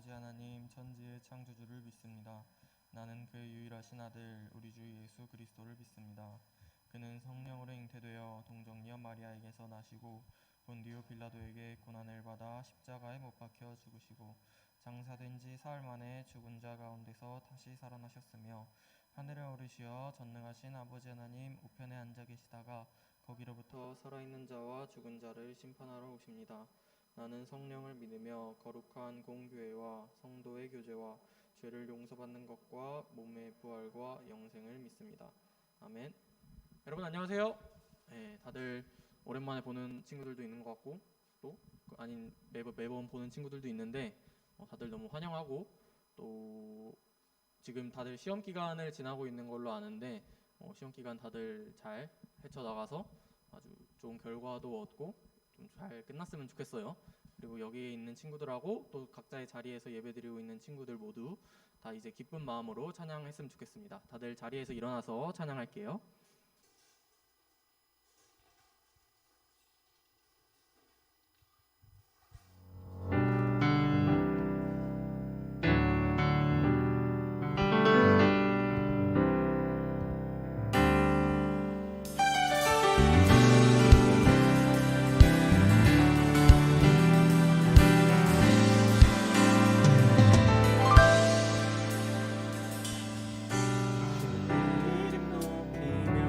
아버지 하나님 천지의 창조주를 믿습니다. 나는 그의 유일하신 아들 우리 주 예수 그리스도를 믿습니다. 그는 성령으로 잉태되어 동정녀 마리아에게서 나시고 본디오 빌라도에게 고난을 받아 십자가에 못 박혀 죽으시고 장사된 지 사흘 만에 죽은 자 가운데서 다시 살아나셨으며 하늘에 오르시어 전능하신 아버지 하나님 우편에 앉아 계시다가 거기로부터 살아있는 자와 죽은 자를 심판하러 오십니다. 나는 성령을 믿으며 거룩한 공교회와 성도의 교제와 죄를 용서받는 것과 몸의 부활과 영생을 믿습니다. 아멘. 여러분 안녕하세요. 네, 다들 오랜만에 보는 친구들도 있는 것 같고 또 아닌 매번 보는 친구들도 있는데 다들 너무 환영하고 또 지금 다들 시험 기간을 지나고 있는 걸로 아는데 시험 기간 다들 잘 헤쳐나가서 아주 좋은 결과도 얻고 좀 잘 끝났으면 좋겠어요. 그리고 여기에 있는 친구들하고 또 각자의 자리에서 예배드리고 있는 친구들 모두 다 이제 기쁜 마음으로 찬양했으면 좋겠습니다. 다들 자리에서 일어나서 찬양할게요. 이름 높이며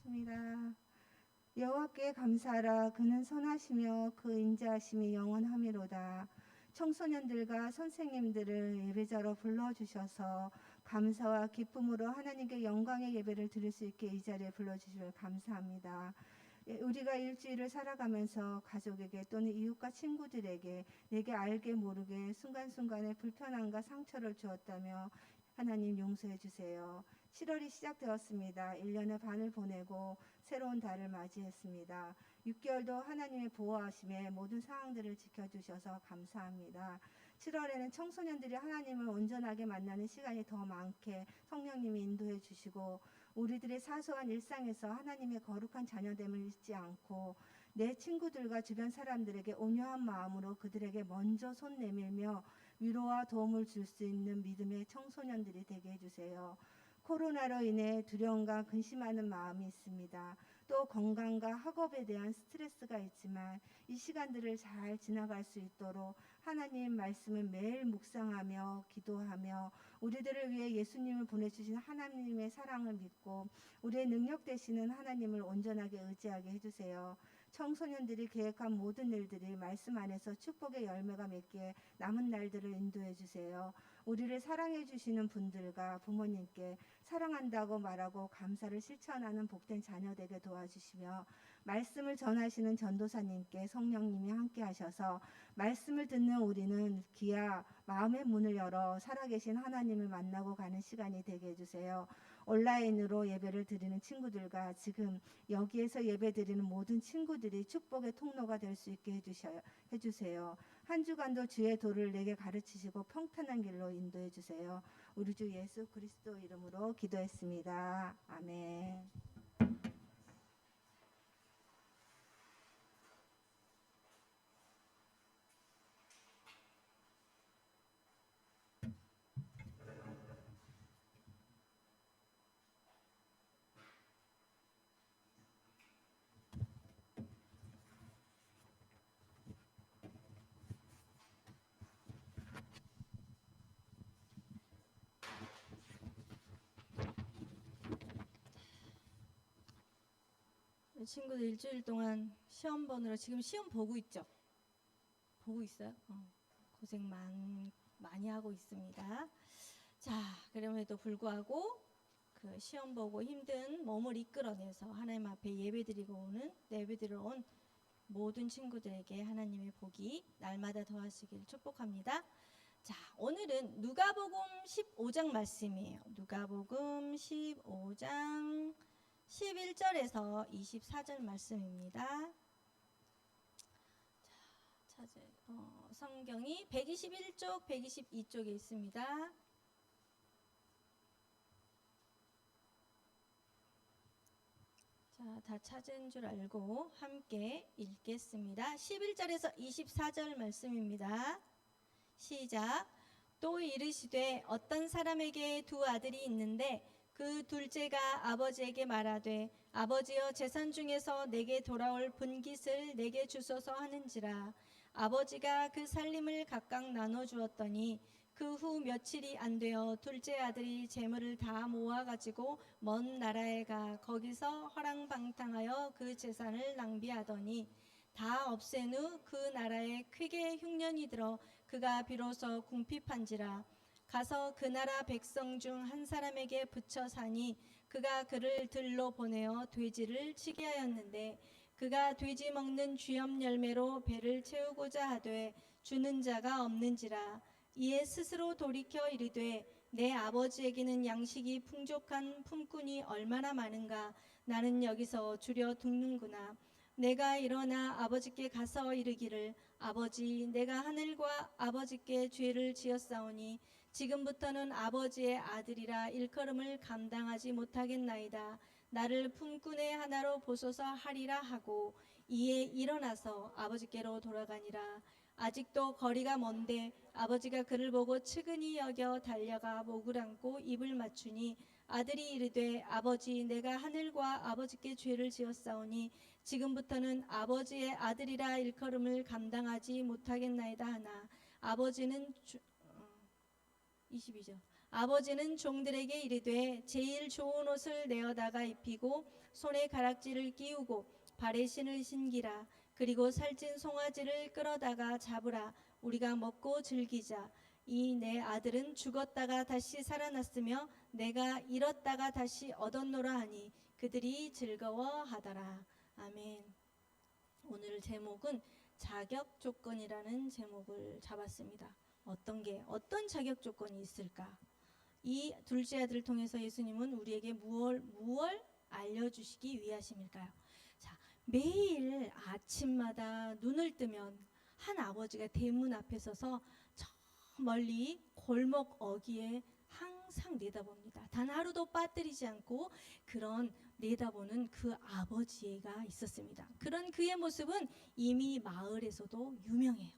기도하겠습니다. 여호와께 감사하라. 그는 선하시며 그 인자하심이 영원하미로다. 청소년들과 선생님들을 예배자로 불러주셔서 감사와 기쁨으로 하나님께 영광의 예배를 드릴 수 있게 이 자리에 불러주시길 감사합니다. 우리가 일주일을 살아가면서 가족에게 또는 이웃과 친구들에게 내게 알게 모르게 순간순간에 불편함과 상처를 주었다며 하나님 용서해 주세요. 7월이 시작되었습니다. 1년의 반을 보내고 새로운 달을 맞이했습니다. 6개월도 하나님의 보호하심에 모든 상황들을 지켜주셔서 감사합니다. 7월에는 청소년들이 하나님을 온전하게 만나는 시간이 더 많게 성령님이 인도해 주시고 우리들의 사소한 일상에서 하나님의 거룩한 자녀됨을 잊지 않고 내 친구들과 주변 사람들에게 온유한 마음으로 그들에게 먼저 손 내밀며 위로와 도움을 줄 수 있는 믿음의 청소년들이 되게 해주세요. 코로나로 인해 두려움과 근심하는 마음이 있습니다. 또 건강과 학업에 대한 스트레스가 있지만 이 시간들을 잘 지나갈 수 있도록 하나님 말씀을 매일 묵상하며 기도하며 우리들을 위해 예수님을 보내주신 하나님의 사랑을 믿고 우리의 능력 되시는 하나님을 온전하게 의지하게 해주세요. 청소년들이 계획한 모든 일들이 말씀 안에서 축복의 열매가 맺기에 남은 날들을 인도해 주세요. 우리를 사랑해 주시는 분들과 부모님께 사랑한다고 말하고 감사를 실천하는 복된 자녀 되게 도와주시며 말씀을 전하시는 전도사님께 성령님이 함께 하셔서 말씀을 듣는 우리는 귀와 마음의 문을 열어 살아계신 하나님을 만나고 가는 시간이 되게 해주세요. 온라인으로 예배를 드리는 친구들과 지금 여기에서 예배 드리는 모든 친구들이 축복의 통로가 될 수 있게 해주세요. 한 주간도 주의 도를 내게 가르치시고 평탄한 길로 인도해 주세요. 우리 주 예수 그리스도 이름으로 기도했습니다. 아멘. 친구들 일주일 동안 시험 보느라 지금 시험 보고 있죠? 보고 있어요? 고생 많이 하고 있습니다. 자, 그럼에도 불구하고 그 시험 보고 힘든 몸을 이끌어내서 하나님 앞에 예배드리러 온 모든 친구들에게 하나님의 복이 날마다 더하시길 축복합니다. 자, 오늘은 누가복음 15장 말씀이에요. 누가복음 15장 11절에서 24절 말씀입니다. 자, 성경이 121쪽, 122쪽에 있습니다. 자, 다 찾은 줄 알고 함께 읽겠습니다. 11절에서 24절 말씀입니다. 시작. 또 이르시되 어떤 사람에게 두 아들이 있는데 그 둘째가 아버지에게 말하되 아버지여 재산 중에서 내게 돌아올 분깃을 내게 주소서 하는지라. 아버지가 그 살림을 각각 나눠 주었더니 그 후 며칠이 안 되어 둘째 아들이 재물을 다 모아 가지고 먼 나라에 가 거기서 허랑방탕하여 그 재산을 낭비하더니 다 없앤 후 그 나라에 크게 흉년이 들어 그가 비로소 궁핍한지라. 가서 그 나라 백성 중 한 사람에게 붙여 사니 그가 그를 들로 보내어 돼지를 치게 하였는데 그가 돼지 먹는 쥐염 열매로 배를 채우고자 하되 주는 자가 없는지라. 이에 스스로 돌이켜 이르되 내 아버지에게는 양식이 풍족한 품꾼이 얼마나 많은가. 나는 여기서 줄여 죽는구나. 내가 일어나 아버지께 가서 이르기를 아버지 내가 하늘과 아버지께 죄를 지었사오니 지금부터는 아버지의 아들이라 일컬음을 감당하지 못하겠나이다. 나를 품꾼의 하나로 보소서 하리라 하고 이에 일어나서 아버지께로 돌아가니라. 아직도 거리가 먼데 아버지가 그를 보고 측은히 여겨 달려가 목을 안고 입을 맞추니 아들이 이르되 아버지 내가 하늘과 아버지께 죄를 지었사오니 지금부터는 아버지의 아들이라 일컬음을 감당하지 못하겠나이다 하나 22절 아버지는 종들에게 이르되 제일 좋은 옷을 내어다가 입히고 손에 가락지를 끼우고 발에 신을 신기라. 그리고 살찐 송아지를 끌어다가 잡으라. 우리가 먹고 즐기자. 이 내 아들은 죽었다가 다시 살아났으며 내가 잃었다가 다시 얻었노라 하니 그들이 즐거워하더라. 아멘. 오늘 제목은 자격 조건이라는 제목을 잡았습니다. 어떤 자격 조건이 있을까? 이 둘째 아들을 통해서 예수님은 우리에게 무얼 알려주시기 위하심일까요? 자, 매일 아침마다 눈을 뜨면 한 아버지가 대문 앞에 서서 저 멀리 골목 어귀에 항상 내다봅니다. 단 하루도 빠뜨리지 않고 그런 내다보는 그 아버지가 있었습니다. 그런 그의 모습은 이미 마을에서도 유명해요.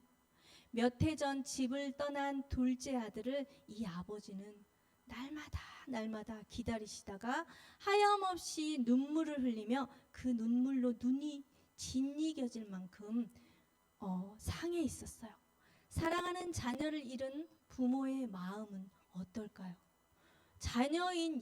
몇 해 전 집을 떠난 둘째 아들을 이 아버지는 날마다 기다리시다가 하염없이 눈물을 흘리며 그 눈물로 눈이 진이겨질 만큼 상해 있었어요. 사랑하는 자녀를 잃은 부모의 마음은 어떨까요? 자녀인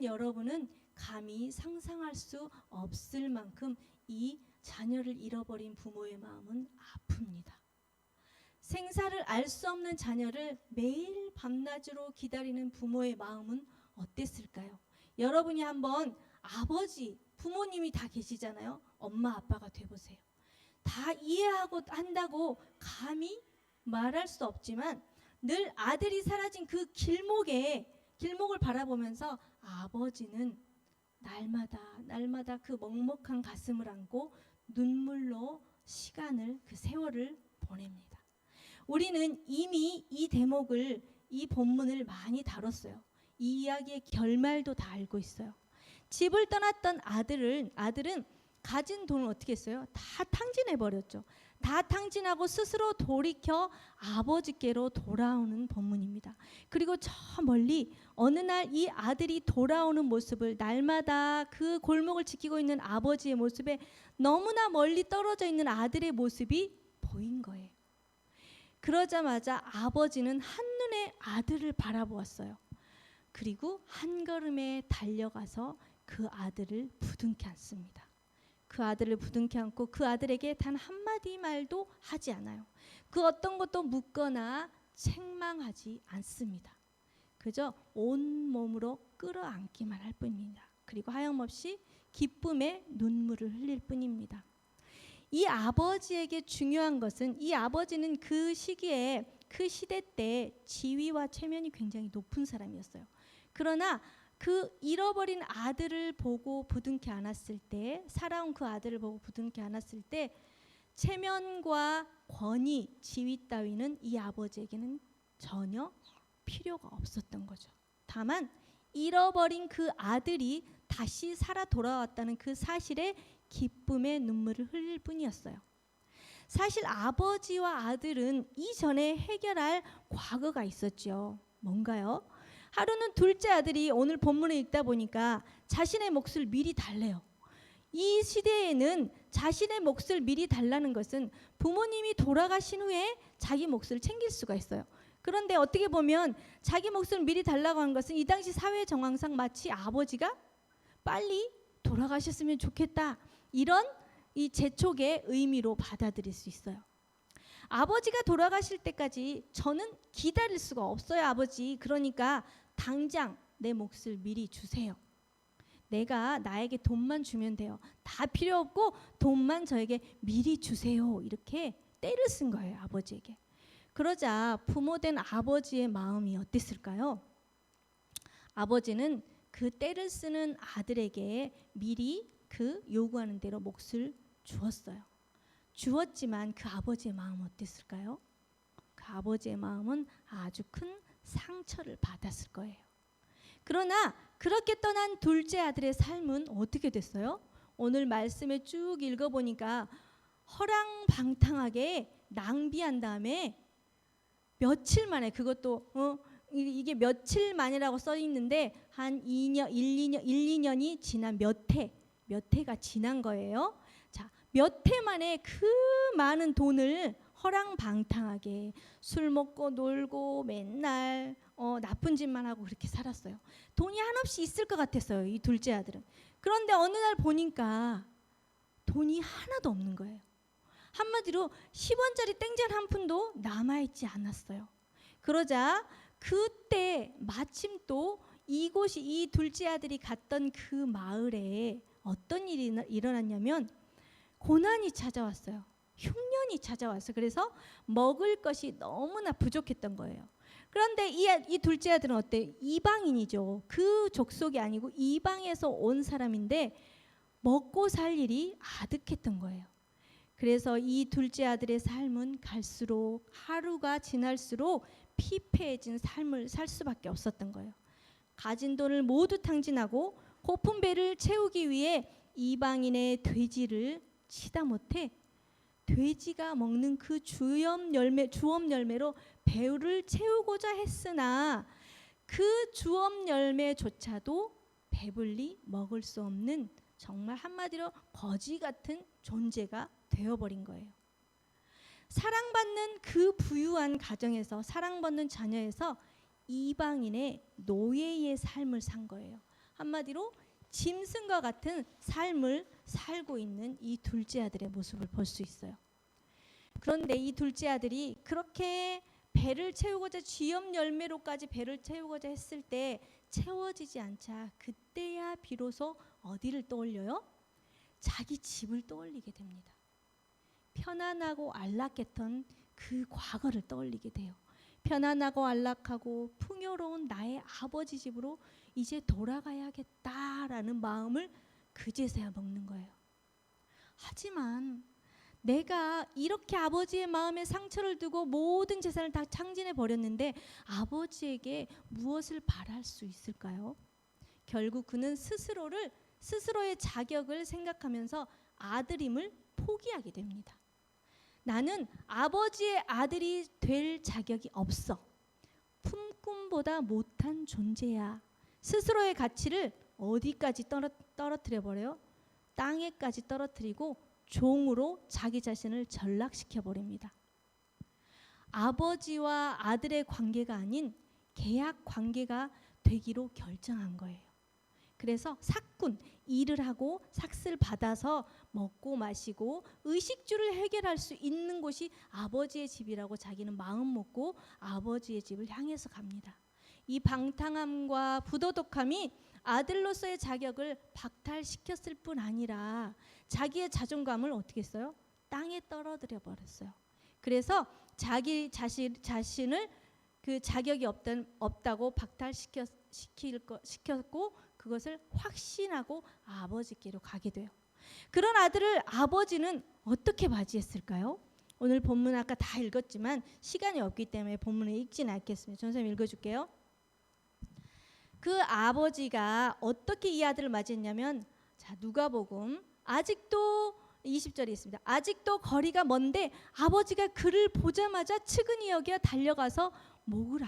여러분은 감히 상상할 수 없을 만큼 이 자녀를 잃어버린 부모의 마음은 아픕니다. 생사를 알 수 없는 자녀를 매일 밤낮으로 기다리는 부모의 마음은 어땠을까요? 여러분이 한번 부모님이 다 계시잖아요. 엄마 아빠가 돼보세요. 다 이해하고 한다고 감히 말할 수 없지만 늘 아들이 사라진 그 길목을 바라보면서 아버지는 날마다 그 먹먹한 가슴을 안고 눈물로 그 세월을 보냅니다. 우리는 이미 이 본문을 많이 다뤘어요. 이 이야기의 결말도 다 알고 있어요. 집을 떠났던 아들은 가진 돈을 어떻게 했어요? 다 탕진해버렸죠. 다 탕진하고 스스로 돌이켜 아버지께로 돌아오는 본문입니다. 그리고 저 멀리 어느 날 이 아들이 돌아오는 모습을 날마다 그 골목을 지키고 있는 아버지의 모습에 너무나 멀리 떨어져 있는 아들의 모습이 보인 거예요. 그러자마자 아버지는 한눈에 아들을 바라보았어요. 그리고 한 걸음에 달려가서 그 아들을 부둥켜 안습니다. 그 아들을 부둥켜 안고 그 아들에게 단 한마디 말도 하지 않아요. 그 어떤 것도 묻거나 책망하지 않습니다. 그저 온몸으로 끌어안기만 할 뿐입니다. 그리고 하염없이 기쁨의 눈물을 흘릴 뿐입니다. 이 아버지에게 중요한 것은 이 아버지는 그 시기에 그 시대 때 지위와 체면이 굉장히 높은 사람이었어요. 그러나 그 잃어버린 아들을 보고 부둥켜 안았을 때, 살아온 그 아들을 보고 부둥켜 안았을 때 체면과 권위, 지위 따위는 이 아버지에게는 전혀 필요가 없었던 거죠. 다만 잃어버린 그 아들이 다시 살아 돌아왔다는 그 사실에 기쁨의 눈물을 흘릴 뿐이었어요. 사실 아버지와 아들은 이전에 해결할 과거가 있었죠. 뭔가요? 하루는 둘째 아들이 오늘 본문을 읽다 보니까 자신의 몫을 미리 달래요. 이 시대에는 자신의 몫을 미리 달라는 것은 부모님이 돌아가신 후에 자기 몫을 챙길 수가 있어요. 그런데 어떻게 보면 자기 몫을 미리 달라고 하는 것은 이 당시 사회 정황상 마치 아버지가 빨리 돌아가셨으면 좋겠다, 이런 이 재촉의 의미로 받아들일 수 있어요. 아버지가 돌아가실 때까지 저는 기다릴 수가 없어요, 아버지. 그러니까 당장 내 몫을 미리 주세요. 나에게 돈만 주면 돼요. 다 필요 없고 돈만 저에게 미리 주세요. 이렇게 때를 쓴 거예요, 아버지에게. 그러자 부모된 아버지의 마음이 어땠을까요? 아버지는 그 때를 쓰는 아들에게 미리 그 요구하는 대로 몫을 주었어요. 주었지만 그 아버지의 마음은 어땠을까요? 그 아버지의 마음은 아주 큰 상처를 받았을 거예요. 그러나 그렇게 떠난 둘째 아들의 삶은 어떻게 됐어요? 오늘 말씀에 쭉 읽어보니까 허랑방탕하게 낭비한 다음에 며칠 만에, 그것도 이게 며칠 만이라고 써 있는데 한 2년이 지난 몇 해가 지난 거예요. 자, 몇 해 만에 그 많은 돈을 허랑방탕하게 술 먹고 놀고 맨날 나쁜 짓만 하고 그렇게 살았어요. 돈이 한없이 있을 것 같았어요, 이 둘째 아들은. 그런데 어느 날 보니까 돈이 하나도 없는 거예요. 한마디로 10원짜리 땡전 한 푼도 남아있지 않았어요. 그러자 그때 마침 또 이곳이 이 둘째 아들이 갔던 그 마을에 어떤 일이 일어났냐면 고난이 찾아왔어요. 흉년이 찾아왔어요. 그래서 먹을 것이 너무나 부족했던 거예요. 그런데 이 둘째 아들은 어때요? 이방인이죠. 그 족속이 아니고 이방에서 온 사람인데 먹고 살 일이 아득했던 거예요. 그래서 이 둘째 아들의 삶은 갈수록 하루가 지날수록 피폐해진 삶을 살 수밖에 없었던 거예요. 가진 돈을 모두 탕진하고 고픈 배를 채우기 위해 이방인의 돼지를 치다 못해 돼지가 먹는 그 주업 열매로 배를 채우고자 했으나 그 주업 열매조차도 배불리 먹을 수 없는 정말 한마디로 거지 같은 존재가 되어버린 거예요. 사랑받는 그 부유한 가정에서 사랑받는 자녀에서 이방인의 노예의 삶을 산 거예요. 한마디로 짐승과 같은 삶을 살고 있는 이 둘째 아들의 모습을 볼 수 있어요. 그런데 이 둘째 아들이 그렇게 배를 채우고자 쥐염 열매로까지 배를 채우고자 했을 때 채워지지 않자 그때야 비로소 어디를 떠올려요? 자기 집을 떠올리게 됩니다. 편안하고 안락했던 그 과거를 떠올리게 돼요. 편안하고 안락하고 풍요로운 나의 아버지 집으로 이제 돌아가야겠다라는 마음을 그제서야 먹는 거예요. 하지만 내가 이렇게 아버지의 마음에 상처를 두고 모든 재산을 다 탕진해 버렸는데 아버지에게 무엇을 바랄 수 있을까요? 결국 그는 스스로의 자격을 생각하면서 아들임을 포기하게 됩니다. 나는 아버지의 아들이 될 자격이 없어. 품꿈보다 못한 존재야. 스스로의 가치를 어디까지 떨어뜨려 버려요? 땅에까지 떨어뜨리고 종으로 자기 자신을 전락시켜 버립니다. 아버지와 아들의 관계가 아닌 계약 관계가 되기로 결정한 거예요. 그래서 삭군, 일을 하고 삭슬 받아서 먹고 마시고 의식주를 해결할 수 있는 곳이 아버지의 집이라고 자기는 마음 먹고 아버지의 집을 향해서 갑니다. 이 방탕함과 부도덕함이 아들로서의 자격을 박탈시켰을 뿐 아니라 자기의 자존감을 어떻게 했어요? 땅에 떨어뜨려 버렸어요. 그래서 자기 자신을 그 자격이 없다고 박탈시켰고 그것을 확신하고 아버지께로 가게 돼요. 그런 아들을 아버지는 어떻게 맞이했을까요? 오늘 본문 아까 다 읽었지만 시간이 없기 때문에 본문을 읽지는 않겠습니다. 선생님 읽어줄게요. 그 아버지가 어떻게 이 아들을 맞이했냐면 누가복음 아직도 20절에 있습니다. 아직도 거리가 먼데 아버지가 그를 보자마자 측은히 여겨 달려가서 목을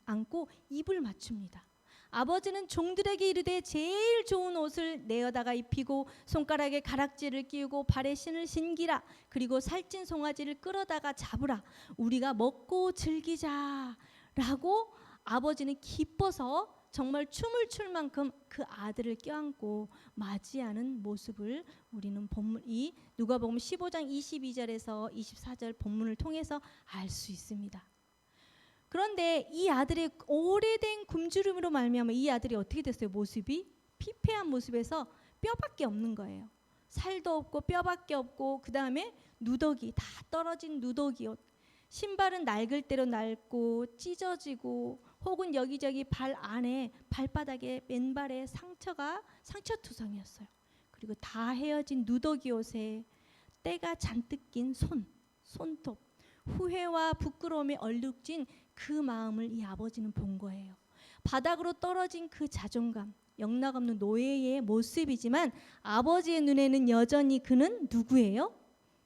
안고 입을 맞춥니다. 아버지는 종들에게 이르되 제일 좋은 옷을 내어다가 입히고 손가락에 가락지를 끼우고 발에 신을 신기라. 그리고 살찐 송아지를 끌어다가 잡으라. 우리가 먹고 즐기자. 라고 아버지는 기뻐서 정말 춤을 출 만큼 그 아들을 껴안고 맞이하는 모습을 우리는 이 누가복음 15장 22절에서 24절 본문을 통해서 알 수 있습니다. 그런데 이 아들의 오래된 굶주림으로 말미암아 이 아들이 어떻게 됐어요? 모습이 피폐한 모습에서 뼈밖에 없는 거예요. 살도 없고 뼈밖에 없고 그 다음에 누더기 다 떨어진 누더기 옷, 신발은 낡을 대로 낡고 찢어지고 혹은 여기저기 발 안에 발바닥에 맨발에 상처투성이었어요. 그리고 다 헤어진 누더기 옷에 때가 잔뜩 낀 손톱, 후회와 부끄러움에 얼룩진 그 마음을 이 아버지는 본 거예요. 바닥으로 떨어진 그 자존감, 영락없는 노예의 모습이지만 아버지의 눈에는 여전히 그는 누구예요?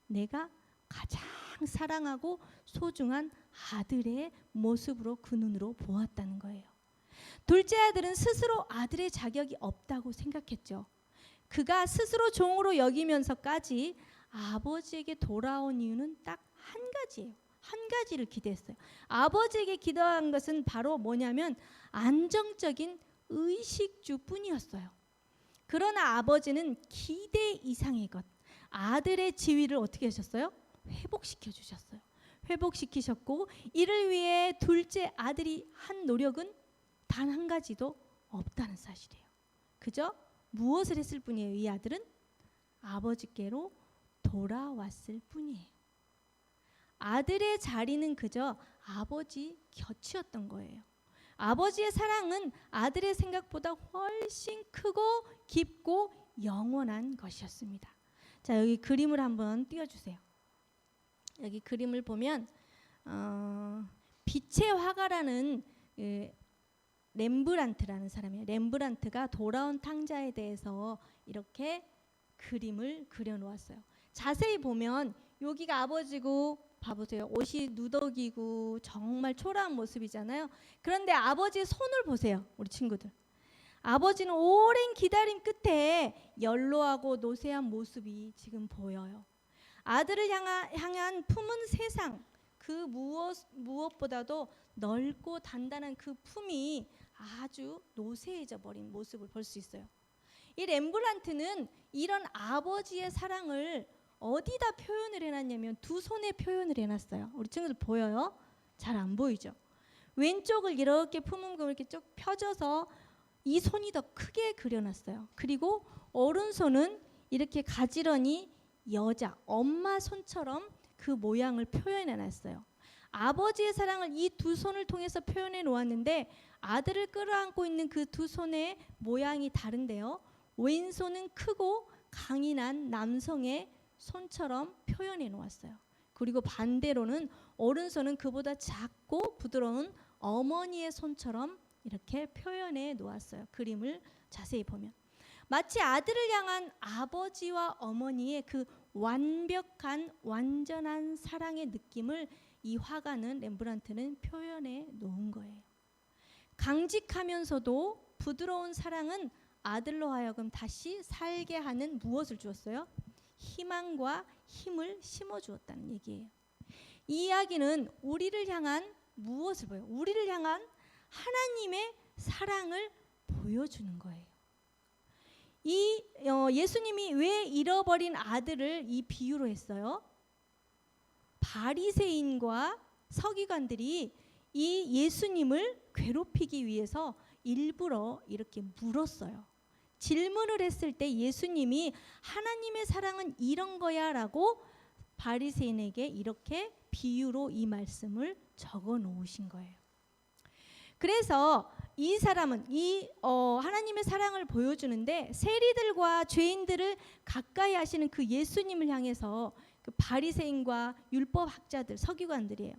내가 가장 사랑하고 소중한 아들의 모습으로 그 눈으로 보았다는 거예요. 둘째 아들은 스스로 아들의 자격이 없다고 생각했죠. 그가 스스로 종으로 여기면서까지 아버지에게 돌아온 이유는 딱 한 가지예요. 한 가지를 기대했어요. 아버지에게 기도한 것은 바로 뭐냐면 안정적인 의식주뿐이었어요. 그러나 아버지는 기대 이상의 것, 아들의 지위를 어떻게 하셨어요? 회복시켜 주셨어요. 회복시키셨고 이를 위해 둘째 아들이 한 노력은 단 한 가지도 없다는 사실이에요. 그저 무엇을 했을 뿐이에요. 이 아들은 아버지께로 돌아왔을 뿐이에요. 아들의 자리는 그저 아버지 곁이었던 거예요. 아버지의 사랑은 아들의 생각보다 훨씬 크고 깊고 영원한 것이었습니다. 자, 여기 그림을 한번 띄워주세요. 여기 그림을 보면 빛의 화가라는 렘브란트라는 사람이에요. 렘브란트가 돌아온 탕자에 대해서 이렇게 그림을 그려놓았어요. 자세히 보면 여기가 아버지고 봐보세요. 옷이 누더기고 정말 초라한 모습이잖아요. 그런데 아버지의 손을 보세요. 우리 친구들. 아버지는 오랜 기다림 끝에 연로하고 노쇠한 모습이 지금 보여요. 아들을 향한 품은 세상, 그 무엇보다도 넓고 단단한 그 품이 아주 노쇠해져 버린 모습을 볼 수 있어요. 이 렘브란트는 이런 아버지의 사랑을 어디다 표현을 해놨냐면 두 손에 표현을 해놨어요. 우리 친구들 보여요? 잘 안 보이죠? 왼쪽을 이렇게 품은 거 이렇게 쭉 펴져서 이 손이 더 크게 그려놨어요. 그리고 오른손은 이렇게 가지런히 여자, 엄마 손처럼 그 모양을 표현해놨어요. 아버지의 사랑을 이 두 손을 통해서 표현해 놓았는데 아들을 끌어안고 있는 그 두 손의 모양이 다른데요. 왼손은 크고 강인한 남성의 손처럼 표현해 놓았어요. 그리고 반대로는 오른손은 그보다 작고 부드러운 어머니의 손처럼 이렇게 표현해 놓았어요. 그림을 자세히 보면 마치 아들을 향한 아버지와 어머니의 그 완벽한 완전한 사랑의 느낌을 이 화가는 렘브란트는 표현해 놓은 거예요. 강직하면서도 부드러운 사랑은 아들로 하여금 다시 살게 하는 무엇을 주었어요? 희망과 힘을 심어 주었다는 얘기예요. 이 이야기는 우리를 향한 무엇을 보여요? 우리를 향한 하나님의 사랑을 보여주는 거예요. 예수님이 왜 잃어버린 아들을 이 비유로 했어요? 바리새인과 서기관들이 이 예수님을 괴롭히기 위해서 일부러 이렇게 물었어요. 질문을 했을 때 예수님이 하나님의 사랑은 이런 거야 라고 바리새인에게 이렇게 비유로 이 말씀을 적어 놓으신 거예요. 그래서 이 사람은 하나님의 사랑을 보여주는데 세리들과 죄인들을 가까이 하시는 그 예수님을 향해서 그 바리새인과 율법학자들, 서기관들이에요.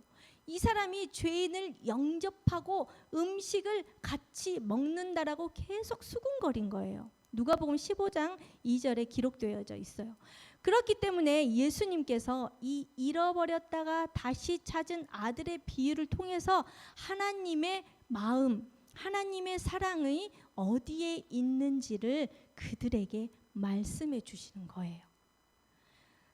이 사람이 죄인을 영접하고 음식을 같이 먹는다라고 계속 수군거린 거예요. 누가복음 15장 2절에 기록되어져 있어요. 그렇기 때문에 예수님께서 이 잃어버렸다가 다시 찾은 아들의 비유를 통해서 하나님의 마음, 하나님의 사랑이 어디에 있는지를 그들에게 말씀해 주시는 거예요.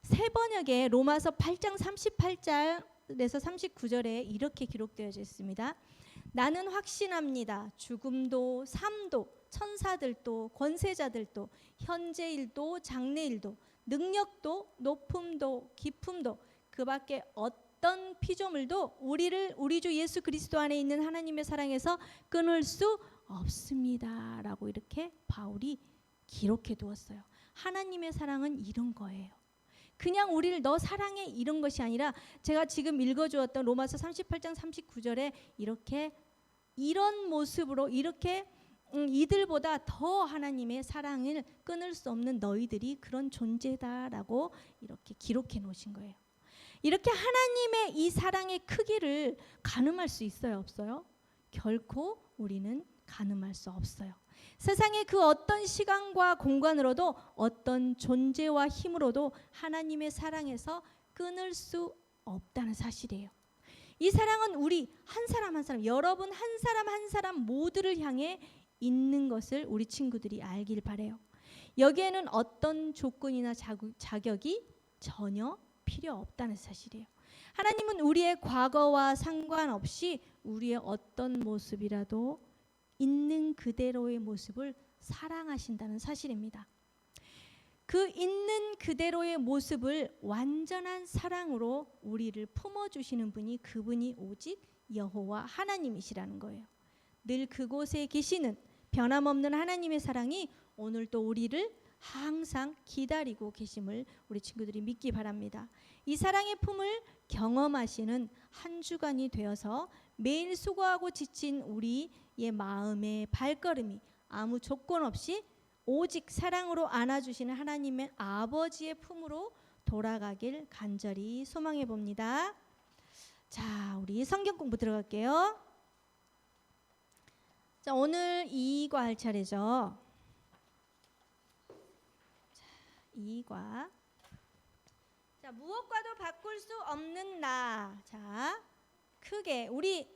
새 번역의 로마서 8장 38절에서 39절에 이렇게 기록되어져 있습니다. 나는 확신합니다. 죽음도 삶도 천사들도 권세자들도 현재일도 장래일도 능력도 높음도 깊음도 그 밖에 어떤 피조물도 우리 주 예수 그리스도 안에 있는 하나님의 사랑에서 끊을 수 없습니다 라고 이렇게 바울이 기록해 두었어요. 하나님의 사랑은 이런 거예요. 그냥 우리를 너 사랑해 이런 것이 아니라 제가 지금 읽어주었던 로마서 38장 39절에 이렇게 이런 모습으로 이렇게 이들보다 더 하나님의 사랑을 끊을 수 없는 너희들이 그런 존재다라고 이렇게 기록해 놓으신 거예요. 이렇게 하나님의 이 사랑의 크기를 가늠할 수 있어요, 없어요? 결코 우리는 가늠할 수 없어요. 세상의 그 어떤 시간과 공간으로도 어떤 존재와 힘으로도 하나님의 사랑에서 끊을 수 없다는 사실이에요. 이 사랑은 우리 한 사람 한 사람, 여러분 한 사람 한 사람 모두를 향해 있는 것을 우리 친구들이 알길 바래요. 여기에는 어떤 조건이나 자격이 전혀 필요 없다는 사실이에요. 하나님은 우리의 과거와 상관없이 우리의 어떤 모습이라도 있는 그대로의 모습을 사랑하신다는 사실입니다. 그 있는 그대로의 모습을 완전한 사랑으로 우리를 품어주시는 분이 그분이 오직 여호와 하나님이시라는 거예요. 늘 그곳에 계시는 변함없는 하나님의 사랑이 오늘도 우리를 항상 기다리고 계심을 우리 친구들이 믿기 바랍니다. 이 사랑의 품을 경험하시는 한 주간이 되어서 매일 수고하고 지친 우리의 마음의 발걸음이 아무 조건 없이 오직 사랑으로 안아주시는 하나님의 아버지의 품으로 돌아가길 간절히 소망해 봅니다. 자, 우리 성경 공부 들어갈게요. 자, 오늘 이과 할 차례죠. 자, 이과. 자, 무엇과도 바꿀 수 없는 나. 자, 크게 우리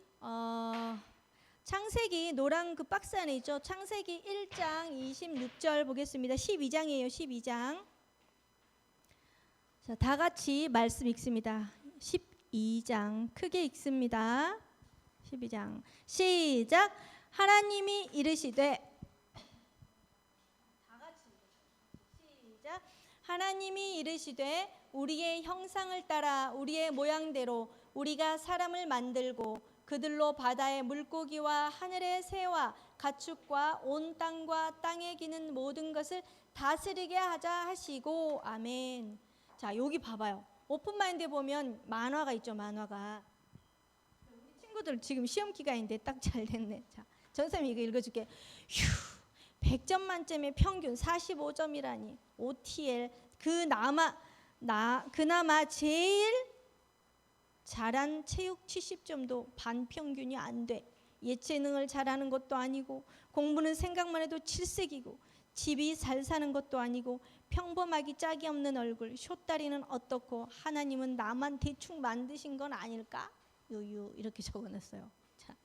창세기 노란 그 박스 안에 있죠. 창세기 1장 26절 보겠습니다. 12장이에요. 12장. 자, 다 같이 말씀 읽습니다. 12장 크게 읽습니다. 12장 시작. 하나님이 이르시되 다 같이 시작. 하나님이 이르시되 우리의 형상을 따라 우리의 모양대로 우리가 사람을 만들고 그들로 바다의 물고기와 하늘의 새와 가축과 온 땅과 땅에 기는 모든 것을 다스리게 하자 하시고 아멘. 자, 여기 봐봐요. 오픈마인드에 보면 만화가 있죠. 만화가. 우리 친구들 지금 시험 기간인데 딱 잘 됐네. 자, 전선생님 이거 읽어줄게. 휴, 100점 만점에 평균 45점이라니. OTL 그나마 제일 잘한 체육 70점도 반평균이 안 돼. 예체능을 잘하는 것도 아니고 공부는 생각만 해도 칠색이고 집이 잘 사는 것도 아니고 평범하기 짝이 없는 얼굴 쇼다리는 어떻고 하나님은 나만 대충 만드신 건 아닐까? 유유 이렇게 적어놨어요. 자,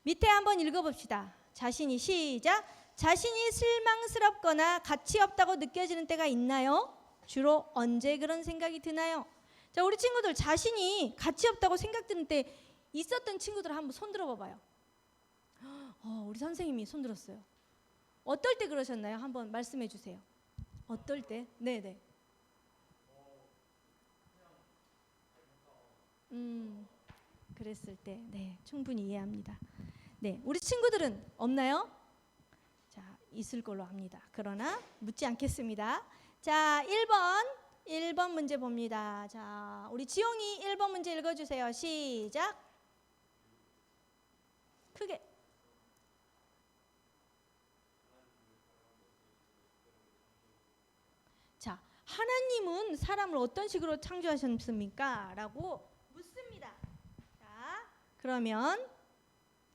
밑에 한번 읽어봅시다. 자신이 시작. 자신이 실망스럽거나 가치 없다고 느껴지는 때가 있나요? 주로 언제 그런 생각이 드나요? 자, 우리 친구들 자신이 가치 없다고 생각드는 때 있었던 친구들 한번 손 들어봐봐요. 우리 선생님이 손 들었어요. 어떨 때 그러셨나요? 한번 말씀해 주세요. 어떨 때? 네네. 그랬을 때, 네, 충분히 이해합니다. 네, 우리 친구들은 없나요? 자, 있을 걸로 합니다. 그러나 묻지 않겠습니다. 자, 1번 문제 봅니다. 자, 우리 지용이 1번 문제 읽어주세요. 시작. 크게. 자, 하나님은 사람을 어떤 식으로 창조하셨습니까? 라고 묻습니다. 자, 그러면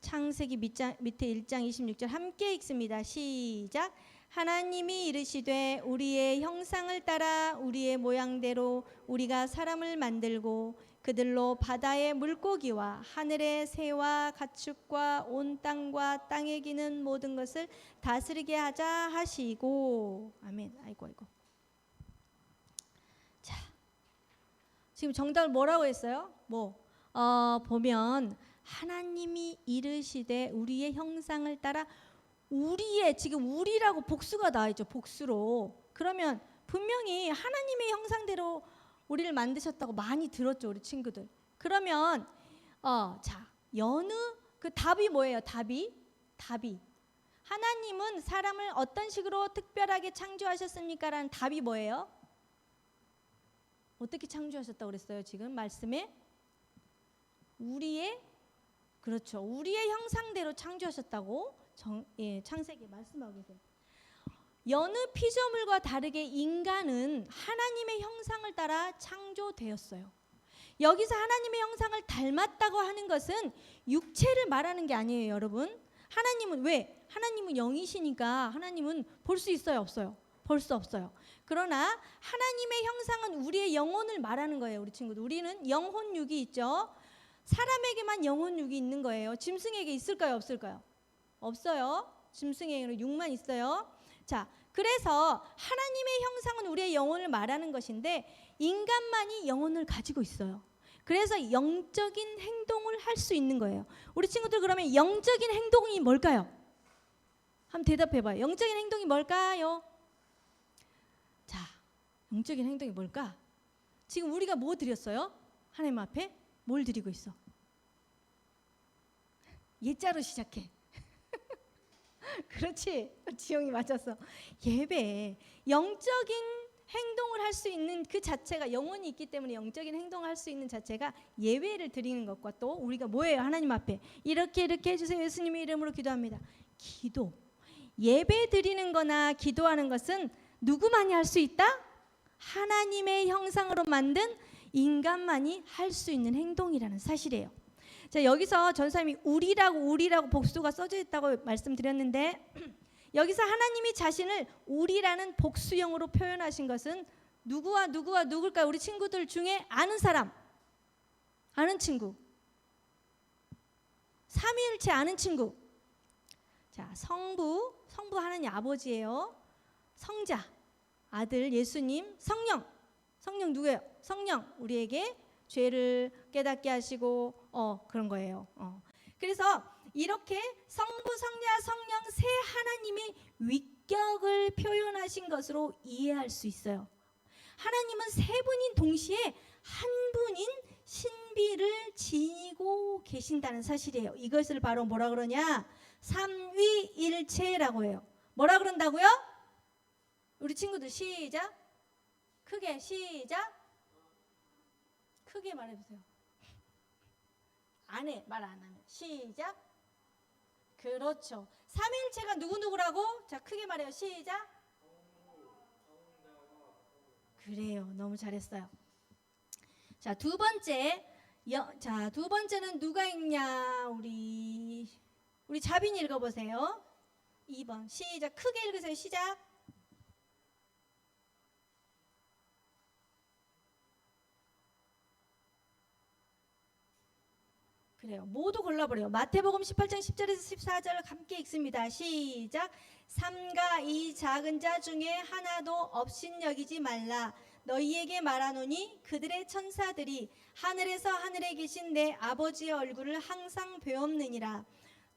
창세기 밑에 1장 26절 함께 읽습니다. 시작. 하나님이 이르시되 우리의 형상을 따라 우리의 모양대로 우리가 사람을 만들고 그들로 바다의 물고기와 하늘의 새와 가축과 온 땅과 땅에 기는 모든 것을 다스리게 하자 하시고 아멘. 아이고. 자, 지금 정답을 뭐라고 했어요? 보면 하나님이 이르시되 우리의 형상을 따라 우리의 지금 우리라고 복수가 나와 있죠. 복수로. 그러면 분명히 하나님의 형상대로 우리를 만드셨다고 많이 들었죠. 우리 친구들. 그러면 자, 여느 그 답이 뭐예요? 답이 하나님은 사람을 어떤 식으로 특별하게 창조하셨습니까? 라는 답이 뭐예요? 어떻게 창조하셨다고 그랬어요? 지금 말씀에 우리의 형상대로 창조하셨다고 창세기에 말씀하고 계세요. 여느 피조물과 다르게 인간은 하나님의 형상을 따라 창조되었어요. 여기서 하나님의 형상을 닮았다고 하는 것은 육체를 말하는 게 아니에요, 여러분. 하나님은 왜? 하나님은 영이시니까 하나님은 볼 수 있어요, 없어요? 볼 수 없어요. 그러나 하나님의 형상은 우리의 영혼을 말하는 거예요, 우리 친구들. 우리는 영혼육이 있죠. 사람에게만 영혼육이 있는 거예요. 짐승에게 있을까요, 없을까요? 없어요. 짐승에게는 육만 있어요. 자, 그래서 하나님의 형상은 우리의 영혼을 말하는 것인데 인간만이 영혼을 가지고 있어요. 그래서 영적인 행동을 할 수 있는 거예요. 우리 친구들 그러면 영적인 행동이 뭘까요? 한번 대답해봐요. 영적인 행동이 뭘까요? 자, 영적인 행동이 뭘까? 지금 우리가 뭐 드렸어요? 하나님 앞에 뭘 드리고 있어? 예자로 시작해. 그렇지. 지영이 맞았어. 예배. 영적인 행동을 할 수 있는 그 자체가 영혼이 있기 때문에 영적인 행동을 할 수 있는 자체가 예배를 드리는 것과 또 우리가 뭐예요? 하나님 앞에 이렇게 해주세요. 예수님의 이름으로 기도합니다. 기도. 예배 드리는 거나 기도하는 것은 누구만이 할 수 있다? 하나님의 형상으로 만든 인간만이 할 수 있는 행동이라는 사실이에요. 자, 여기서 전사님이 우리라고 복수가 써져 있다고 말씀드렸는데 여기서 하나님이 자신을 우리라는 복수형으로 표현하신 것은 누구와 누굴까요? 우리 친구들 중에 아는 사람, 아는 친구, 삼위일체 아는 친구. 자, 성부 하나님 아버지예요. 성자, 아들 예수님, 성령 누구예요? 성령 우리에게 죄를 깨닫게 하시고 그런 거예요. 그래서 이렇게 성부, 성자, 성령 세 하나님의 위격을 표현하신 것으로 이해할 수 있어요. 하나님은 세 분인 동시에 한 분인 신비를 지니고 계신다는 사실이에요. 이것을 바로 뭐라 그러냐? 삼위일체라고 해요. 뭐라 그런다고요? 우리 친구들 시작. 크게 시작. 크게 말해보세요. 안 해. 말 안 하면. 시작. 그렇죠. 삼위일체가 누구라고? 자, 크게 말해요. 시작. 그래요. 너무 잘했어요. 자, 두 번째는 누가 읽냐? 우리 자빈이 읽어보세요. 2번. 시작. 크게 읽으세요. 시작. 그래요. 모두 골라버려요. 마태복음 18장 10절에서 14절을 함께 읽습니다. 시작. 삼가 이 작은 자 중에 하나도 업신여기지 말라. 너희에게 말하노니 그들의 천사들이 하늘에서 하늘에 계신 내 아버지의 얼굴을 항상 배옵느니라.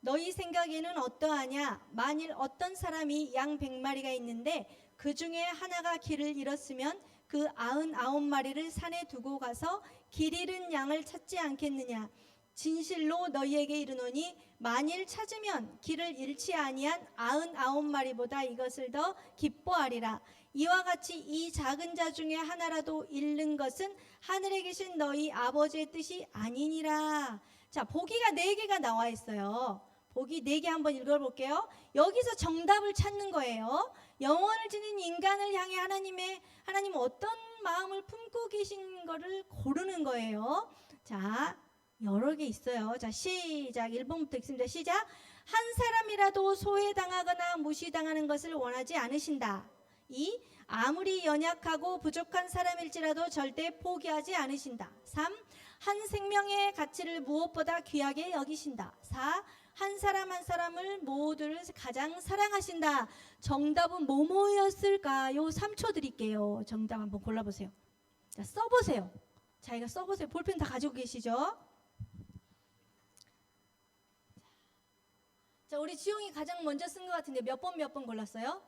너희 생각에는 어떠하냐? 만일 어떤 사람이 양 100마리가 있는데 그 중에 하나가 길을 잃었으면 그 99마리를 산에 두고 가서 길 잃은 양을 찾지 않겠느냐? 진실로 너희에게 이르노니 만일 찾으면 길을 잃지 아니한 99마리보다 이것을 더 기뻐하리라. 이와 같이 이 작은 자 중에 하나라도 잃는 것은 하늘에 계신 너희 아버지의 뜻이 아니니라. 자, 보기가 4개가 나와 있어요. 보기 4개 한번 읽어볼게요. 여기서 정답을 찾는 거예요. 영혼을 지닌 인간을 향해 하나님은 어떤 마음을 품고 계신 거를 고르는 거예요. 자, 여러 개 있어요. 자, 시작. 1번부터 읽습니다. 시작. 한 사람이라도 소외당하거나 무시당하는 것을 원하지 않으신다. 2. 아무리 연약하고 부족한 사람일지라도 절대 포기하지 않으신다. 3. 한 생명의 가치를 무엇보다 귀하게 여기신다. 4. 한 사람 한 사람을 모두를 가장 사랑하신다. 정답은 뭐뭐였을까요? 3초 드릴게요. 정답 한번 골라보세요. 자, 써보세요. 자기가 써보세요. 볼펜 다 가지고 계시죠? 자, 우리 지용이 가장 먼저 쓴 것 같은데 몇 번 골랐어요?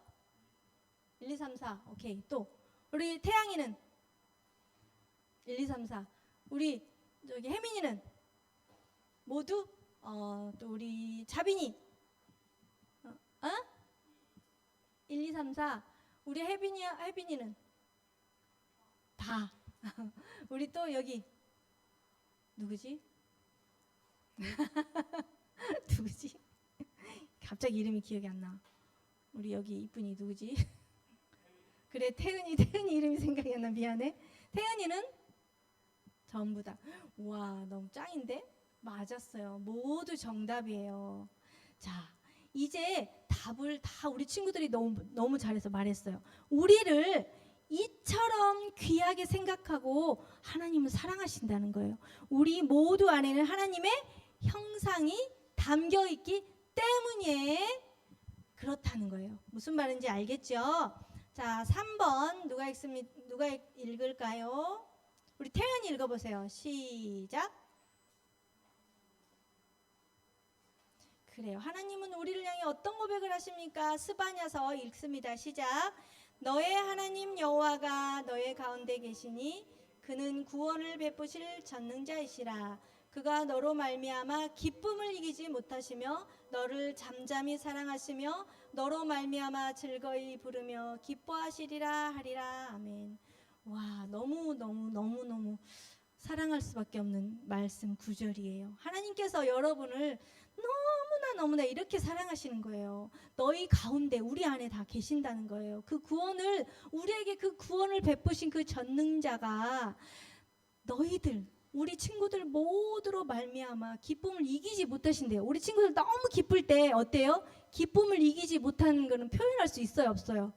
1, 2, 3, 4. 오케이. 또 우리 태양이는 1, 2, 3, 4. 우리 저기 혜민이는 모두 또 우리 자빈이 1, 2, 3, 4. 우리 혜빈이는 다. 우리 또 여기 누구지? 누구지? 갑자기 이름이 기억이 안 나. 우리 여기 이쁜이 누구지? 그래, 태은이 이름이 생각이 안 나. 미안해. 태은이는 전부 다. 와, 너무 짱인데? 맞았어요. 모두 정답이에요. 자, 이제 답을 다 우리 친구들이 너무 잘해서 말했어요. 우리를 이처럼 귀하게 생각하고 하나님을 사랑하신다는 거예요. 우리 모두 안에는 하나님의 형상이 담겨 있기 때문에 그렇다는 거예요. 무슨 말인지 알겠죠? 자, 3번 누가 읽을까요? 우리 태연이 읽어보세요. 시작. 그래요. 하나님은 우리를 향해 어떤 고백을 하십니까? 스바냐서 읽습니다. 시작. 너의 하나님 여호와가 너의 가운데 계시니 그는 구원을 베푸실 전능자이시라. 그가 너로 말미암아 기쁨을 이기지 못하시며 너를 잠잠히 사랑하시며 너로 말미암아 즐거이 부르며 기뻐하시리라 하리라. 아멘. 와, 너무 사랑할 수밖에 없는 말씀 구절이에요. 하나님께서 여러분을 너무나 이렇게 사랑하시는 거예요. 너희 가운데 우리 안에 다 계신다는 거예요. 그 구원을 우리에게 그 구원을 베푸신 그 전능자가 너희들 우리 친구들 모두로 말미암아 기쁨을 이기지 못하신대요. 우리 친구들 너무 기쁠 때 어때요? 기쁨을 이기지 못하는 거는 표현할 수 있어요, 없어요?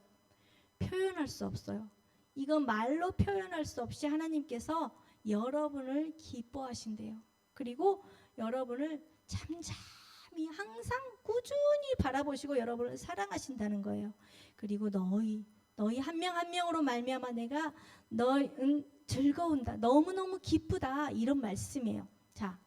표현할 수 없어요. 이건 말로 표현할 수 없이 하나님께서 여러분을 기뻐하신대요. 그리고 여러분을 잠잠히 항상 꾸준히 바라보시고 여러분을 사랑하신다는 거예요. 그리고 너희 한 명 한 명으로 말미암아 내가 너는 즐거운다. 너무너무 기쁘다. 이런 말씀이에요. 자,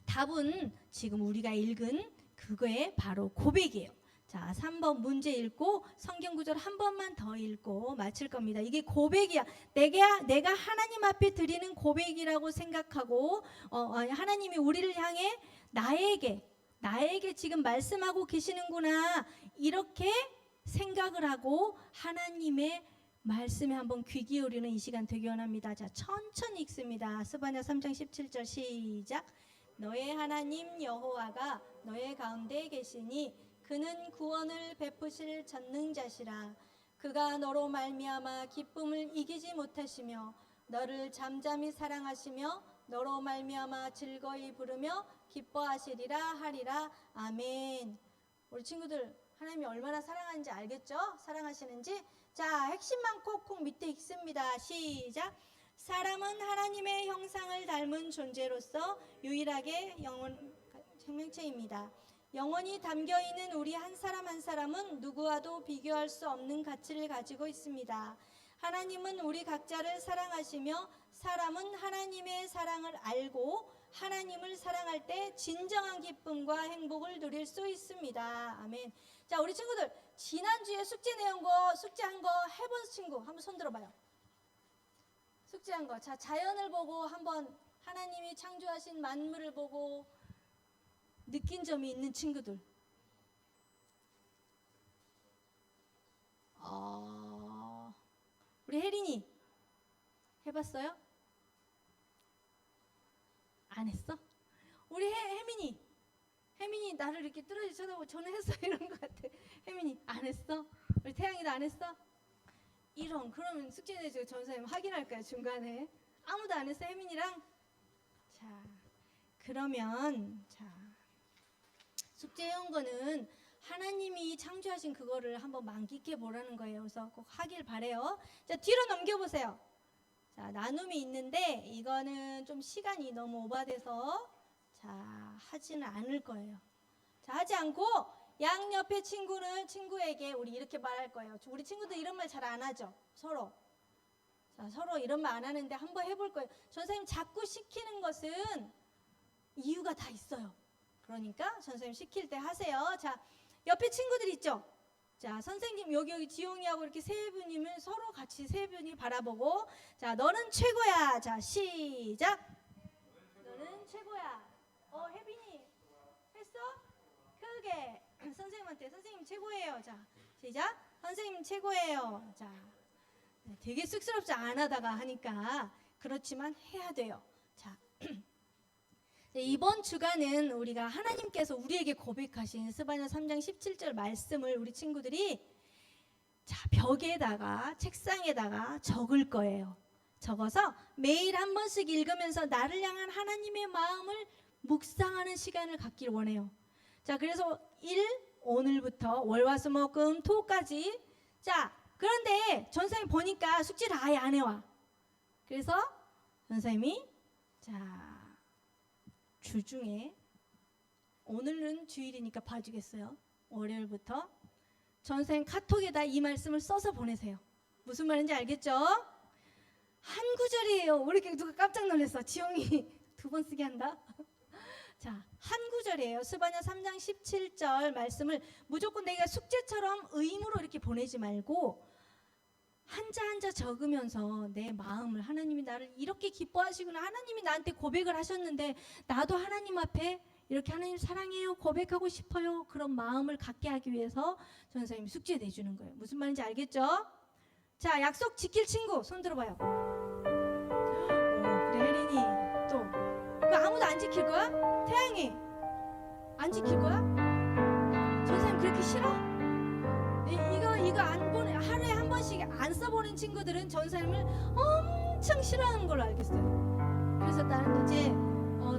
답은 지금 우리가 읽은 그거에 바로 고백이에요. 자, 3번 문제 읽고 성경 구절 한 번만 더 읽고 마칠 겁니다. 이게 고백이야. 내가 하나님 앞에 드리는 고백이라고 생각하고 하나님이 우리를 향해 나에게 지금 말씀하고 계시는구나. 이렇게 생각을 하고 하나님의 말씀에 한번 귀 기울이는 이 시간 되기 원합니다. 자, 천천히 읽습니다. 스바냐 3장 17절 시작. 너의 하나님 여호와가 너의 가운데 계시니 그는 구원을 베푸실 전능자시라. 그가 너로 말미암아 기쁨을 이기지 못하시며 너를 잠잠히 사랑하시며 너로 말미암아 즐거이 부르며 기뻐하시리라 하리라. 아멘. 우리 친구들 하나님이 얼마나 사랑하는지 알겠죠? 사랑하시는지. 자, 핵심만 콕콕 밑에 읽습니다. 시작. 사람은 하나님의 형상을 닮은 존재로서 유일하게 생명체입니다. 영혼이 담겨있는 우리 한 사람 한 사람은 누구와도 비교할 수 없는 가치를 가지고 있습니다. 하나님은 우리 각자를 사랑하시며 사람은 하나님의 사랑을 알고 하나님을 사랑할 때 진정한 기쁨과 행복을 누릴 수 있습니다. 아멘. 자, 우리 친구들 지난주에 숙제한 거 해본 친구 한번 손 들어봐요. 숙제한 거. 자, 자연을 보고 한번 하나님이 창조하신 만물을 보고 느낀 점이 있는 친구들. 우리 혜린이 해봤어요? 안 했어? 우리 혜민이 나를 이렇게 뚫어지 쳐다보고 저는 했어 이런 것 같아. 혜민이 안 했어? 우리 태양이도 안 했어? 그러면 숙제 내주고 전사님 확인할까요 중간에? 아무도 안 했어 혜민이랑? 자, 그러면 숙제해온 거는 하나님이 창조하신 그거를 한번 만끽해 보라는 거예요. 그래서 꼭 하길 바래요. 자, 뒤로 넘겨보세요. 자, 나눔이 있는데 이거는 좀 시간이 너무 오바돼서 하지는 않을 거예요. 자, 하지 않고 양옆에 친구에게 우리 이렇게 말할 거예요. 우리 친구들 이런 말 잘 안 하죠. 서로 이런 말 안 하는데 한번 해볼 거예요. 전사님 자꾸 시키는 것은 이유가 다 있어요. 그러니까 선생님 시킬 때 하세요. 자, 옆에 친구들 있죠? 자, 선생님 여기 지용이하고 이렇게 세 분이면 서로 같이 세 분이 바라보고 자, 너는 최고야. 자, 시작. 너는 최고야. 혜빈이 했어? 크게 선생님한테 선생님 최고예요. 자, 시작. 선생님 최고예요. 자, 되게 쑥스럽지 안 하다가 하니까 그렇지만 해야 돼요. 자, 이번 주간은 우리가 하나님께서 우리에게 고백하신 스바냐 3장 17절 말씀을 우리 친구들이 벽에다가 책상에다가 적을 거예요. 적어서 매일 한 번씩 읽으면서 나를 향한 하나님의 마음을 묵상하는 시간을 갖기를 원해요. 자, 그래서 오늘부터 월화수목금 토까지. 자, 그런데 전사님 보니까 숙제를 아예 안 해와. 그래서 전사님이 주중에 오늘은 주일이니까 봐주겠어요. 월요일부터 전사님 카톡에다 이 말씀을 써서 보내세요. 무슨 말인지 알겠죠? 한 구절이에요. 왜 이렇게 누가 깜짝 놀랐어? 지영이 두 번 쓰게 한다. 자, 한 구절이에요. 스바냐 3장 17절 말씀을 무조건 내가 숙제처럼 의무로 이렇게 보내지 말고 한자 한자 적으면서 내 마음을, 하나님이 나를 이렇게 기뻐하시구나, 하나님이 나한테 고백을 하셨는데 나도 하나님 앞에 이렇게 하나님 사랑해요 고백하고 싶어요, 그런 마음을 갖게 하기 위해서 전사님이 숙제 내주는 거예요. 무슨 말인지 알겠죠? 자, 약속 지킬 친구 손 들어봐요. 오, 그래 혜린이. 또 그거 아무도 안 지킬 거야? 태양이 안 지킬 거야? 전사님 그렇게 싫어? 이거 안 보내, 하루에 한 번씩 안 써보는 친구들은 전사님을 엄청 싫어하는 걸로 알겠어요. 그래서 나는 이제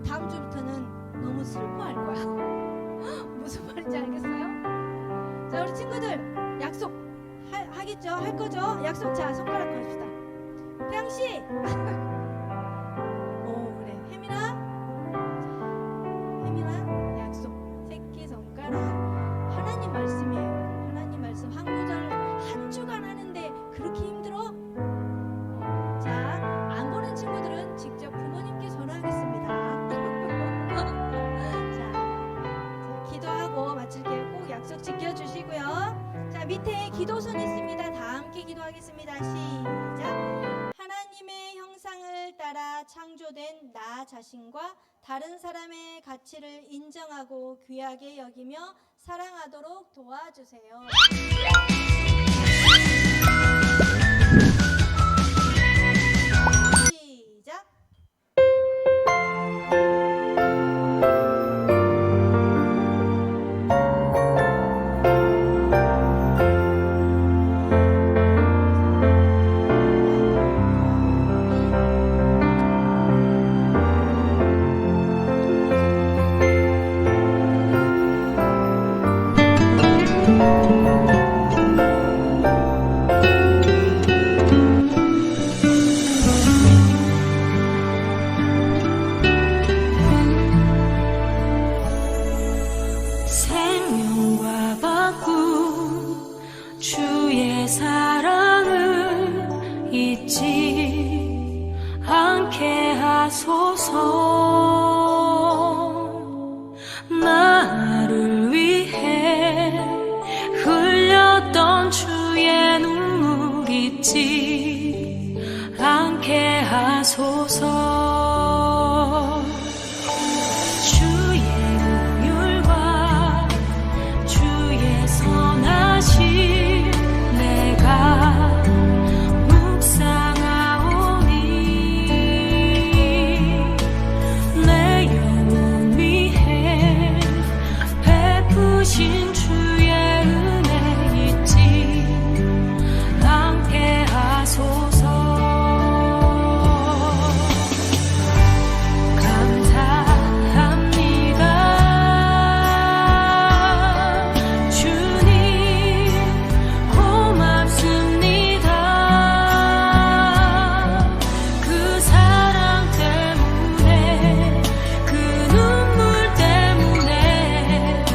다음 주부터는 너무 슬퍼할 거야. 무슨 말인지 알겠어요? 자, 우리 친구들 약속 하겠죠? 할 거죠? 약속. 자, 손가락 걸읍시다. 태양씨. 오, 그래. 혜민아 약속. 새끼손가락. 하나님 말씀이에요. 하나님 말씀 한 구절 한 주간 하는데 그렇게 힘들어? 자, 안 보는 친구들은 직접 부모님께 전화하겠습니다. 자, 기도하고 마칠게요. 꼭 약속 지켜주시고요. 자, 밑에 기도선 있습니다. 다 함께 기도하겠습니다. 시작. 하나님의 형상을 따라 창조된 나 자신과 다른 사람의 가치를 인정하고 귀하게 여기며 사랑하도록 도와주세요. 시작. 생명과 바꾼 주의 사랑을 잊지 않게 하소서. 나를 위해 흘렸던 주의 눈물 잊지 않게 하소서. 주의 긍휼과 주의 선하심 내가 묵상하오니 내 영혼 위해 베푸신 주의 은혜 잊지 않게 하소서. 감사합니다. 주님 고맙습니다. 그 사랑 때문에 그 눈물 때문에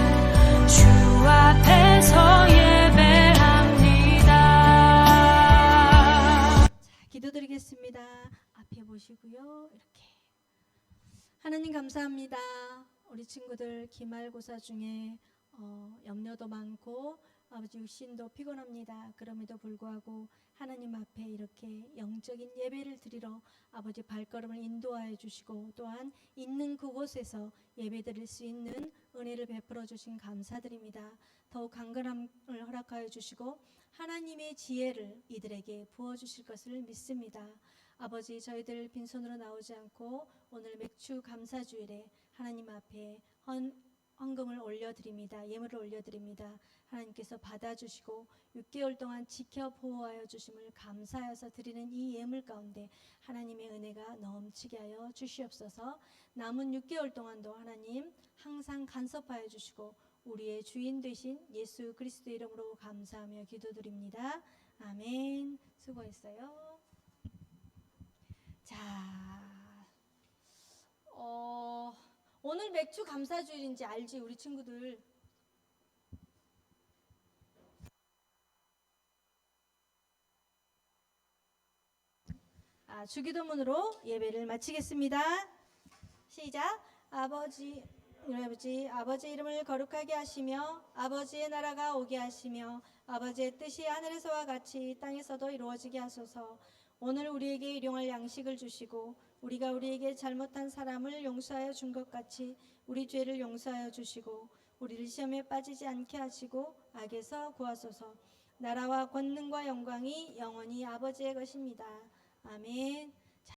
주 앞에서 예배합니다. 자, 기도드리겠습니다. 앞에 보시고요. 이렇게. 하나님 감사합니다. 우리 친구들 기말고사 중에 염려도 많고 아버지 육신도 피곤합니다. 그럼에도 불구하고 하나님 앞에 이렇게 영적인 예배를 드리러 아버지 발걸음을 인도하여 주시고 또한 있는 그곳에서 예배 드릴 수 있는 은혜를 베풀어 주신 감사드립니다. 더욱 강건함을 허락하여 주시고 하나님의 지혜를 이들에게 부어주실 것을 믿습니다. 아버지, 저희들 빈손으로 나오지 않고 오늘 맥주 감사주일에 하나님 앞에 헌금을 올려드립니다. 예물을 올려드립니다. 하나님께서 받아주시고 6개월 동안 지켜 보호하여 주심을 감사하여서 드리는 이 예물 가운데 하나님의 은혜가 넘치게 하여 주시옵소서. 남은 6개월 동안도 하나님 항상 간섭하여 주시고 우리의 주인 되신 예수 그리스도의 이름으로 감사하며 기도드립니다. 아멘. 수고했어요. 자, 오늘 맥주 감사주일인지 알지 우리 친구들? 주기도문으로 예배를 마치겠습니다. 시작. 아버지 아버지의 이름을 거룩하게 하시며 아버지의 나라가 오게 하시며 아버지의 뜻이 하늘에서와 같이 땅에서도 이루어지게 하소서. 오늘 우리에게 일용할 양식을 주시고 우리가 우리에게 잘못한 사람을 용서하여 준 것 같이 우리 죄를 용서하여 주시고 우리를 시험에 빠지지 않게 하시고 악에서 구하소서. 나라와 권능과 영광이 영원히 아버지의 것입니다. 아멘.